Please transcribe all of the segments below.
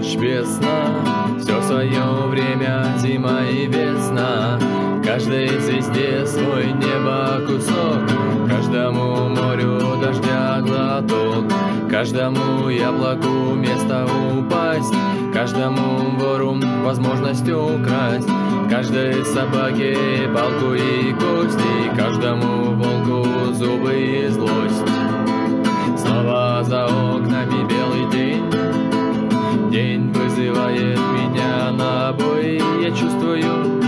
ночь без сна, все в свое время, зима и весна. Каждой звезде свой небо кусок, каждому морю дождя глоток, каждому яблоку место упасть, каждому вору возможность украсть, каждой собаке палку и кости, каждому волку зубы и злость. Снова за окнами белый день, день вызывает меня на бой. Я чувствую,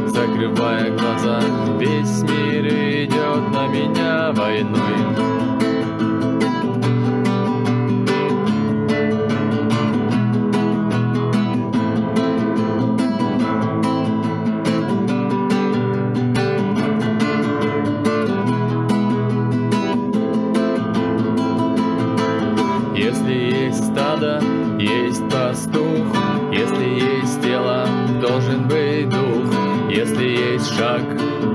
закрывая глаза, весь мир идет на меня войной. Если есть стадо, есть пастух, если есть тело, должен быть дух, если есть шаг,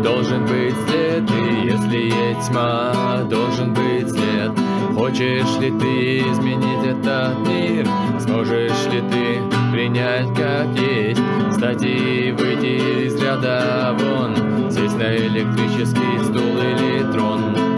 должен быть след, и если есть тьма, должен быть свет. Хочешь ли ты изменить этот мир? Сможешь ли ты принять как есть? Встать и выйти из ряда вон, сесть на электрический стул или трон.